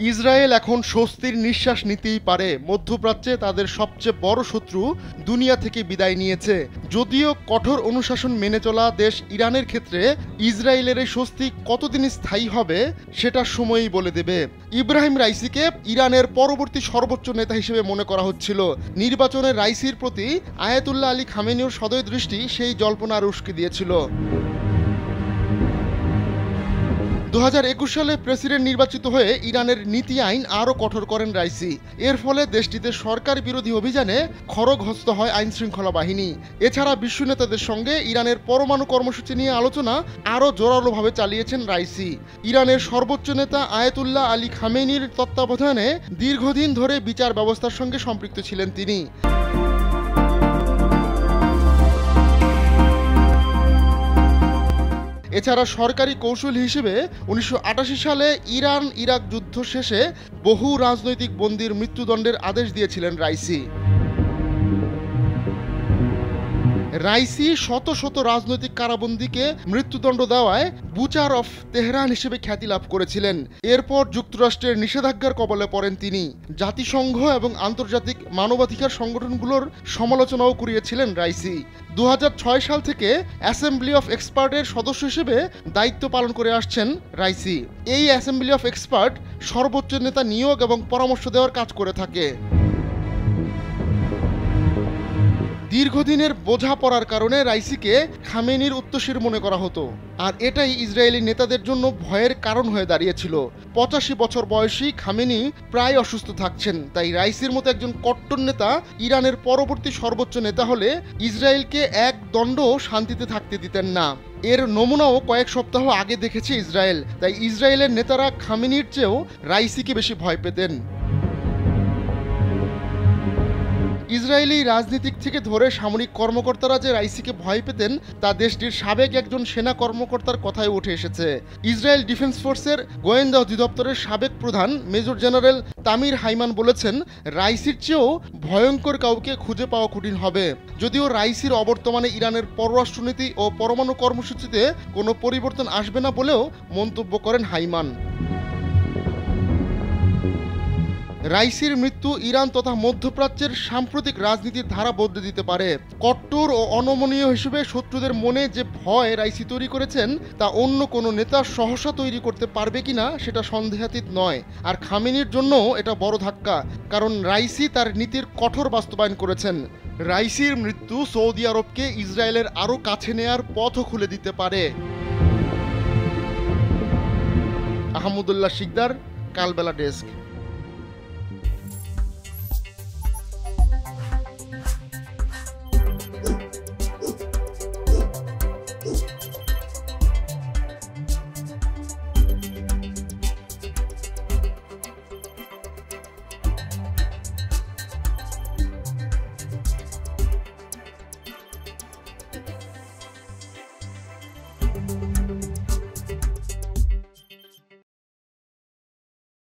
Israel এখন স্বস্তির নিঃশ্বাস নিতেই পারে। মধ্যপ্রাচ্যে তাদের সবচেয়ে বড় শত্রু দুনিয়া থেকে বিদায় নিয়েছে। যদিও কঠোর অনুশাসন মেনে চলা দেশ ইরানের ক্ষেত্রে ইসরায়েলের এই স্বস্তি কতদিন স্থায়ী হবে সেটা সময়ই বলে দেবে। ইব্রাহিম রাইসিকে ইরানের পরবর্তী সর্বোচ্চ নেতা হিসেবে মনে করা হচ্ছিল। নির্বাচনে রাইসির প্রতি আয়াতুল্লাহ আলী খামেনির সদয় দৃষ্টি সেই জল্পনা আর উস্কে দিয়েছিল। 2021 সালে প্রেসিডেন্ট নির্বাচিত হয়ে ইরানের নীতি আইন আরও কঠোর করেন রাইসি। এর ফলে দেশটিতে সরকার বিরোধী অভিযানে খড়গহস্ত হয় আইন শৃঙ্খলা বাহিনী। এছাড়া বিশ্ব নেতাদের সঙ্গে ইরানের পরমাণু কর্মসূচি নিয়ে আলোচনা আরও জোরালোভাবে চালিয়েছেন রাইসি। ইরানের সর্বোচ্চ নেতা আয়াতুল্লাহ আলী খামেনির তত্ত্বাবধানে দীর্ঘদিন ধরে বিচার ব্যবস্থার সঙ্গে সম্পৃক্ত ছিলেন তিনি। এছাড়া সরকারি কৌশল হিসেবে 1988 সালে ইরান ইরাক যুদ্ধ শেষে বহু রাজনৈতিক বন্দীর মৃত্যুদণ্ডের আদেশ দিয়েছিলেন রাইসি। শত শত রাজনৈতিক কারাবন্দীকে মৃত্যুদণ্ড দেওয়ায় বুচার অফ তেহরান হিসেবে খ্যাতি লাভ করেছিলেন। এরপর যুক্তরাষ্ট্রের নিষেধাজ্ঞার কবলে পড়েন তিনি। জাতিসংঘ এবং আন্তর্জাতিক মানবাধিকার সংগঠনগুলোর সমালোচনাও কুড়িয়েছিলেন রাইসি। 2006 সাল থেকে অ্যাসেম্বলি অফ এক্সপার্টের সদস্য হিসেবে দায়িত্ব পালন করে আসছেন রাইসি। এই অ্যাসেম্বলি অফ এক্সপার্ট সর্বোচ্চ নেতা নিয়োগ এবং পরামর্শ দেওয়ার কাজ করে থাকে। দীর্ঘদিনের বোঝাপড়ার কারণে রাইসিকে খামেনির উত্তরসূরি মনে করা হতো, আর এটাই ইসরায়েলি নেতাদের জন্য ভয়ের কারণ হয়ে দাঁড়িয়েছিল। 85 বছর বয়সী খামেনি প্রায় অসুস্থ থাকছেন, তাই রাইসির মতো একজন কট্টর নেতা ইরানের পরবর্তী সর্বোচ্চ নেতা হলে ইসরায়েলকে এক দণ্ডও শান্তিতে থাকতে দিতেন না। এর নমুনাও কয়েক সপ্তাহ আগে দেখেছে ইসরায়েল। তাই ইসরায়েলের নেতারা খামেনির চেয়েও রাইসিকে বেশি ভয় পেতেন। ইসরায়েলি রাজনীতিক থেকে ধরে সামরিক কর্মকর্তারা যে রাইসিকে ভয় পেতেন তা দেশটির সাবেক একজন সেনা কর্মকর্তার কথায় উঠে এসেছে। ইসরায়েল ডিফেন্স ফোর্সের গোয়েন্দা অধিদপ্তরের সাবেক প্রধান মেজর জেনারেল তামির হাইমান বলেছেন, রাইসির চেয়েও ভয়ঙ্কর কাউকে খুঁজে পাওয়া কঠিন হবে। যদিও রাইসির অবর্তমানে ইরানের পররাষ্ট্রনীতি ও পরমাণু কর্মসূচিতে কোনো পরিবর্তন আসবে না বলেও মন্তব্য করেন হাইমান। রাইসির মৃত্যু ইরান তথা মধ্যপ্রাচ্যের সাম্প্রতিক রাজনীতির ধারা বদলে দিতে পারে। কট্টর ও অনমনীয় হিসেবে শত্রুদের মনে যে ভয় রাইসি তৈরি করেছেন তা অন্য কোনো নেতা সহসা তৈরি করতে পারবে কিনা সেটা সন্দেহাতীত নয়। আর খামেনির জন্যও এটা বড় ধাক্কা, কারণ রাইসি তার নীতির কঠোর বাস্তবায়ন করেছেন। রাইসির মৃত্যু সৌদি আরবকে ইসরায়েলের আরও কাছে নেয়ার পথও খুলে দিতে পারে। আহমদুল্লাহ শিকদার, কালবেলা ডেস্ক।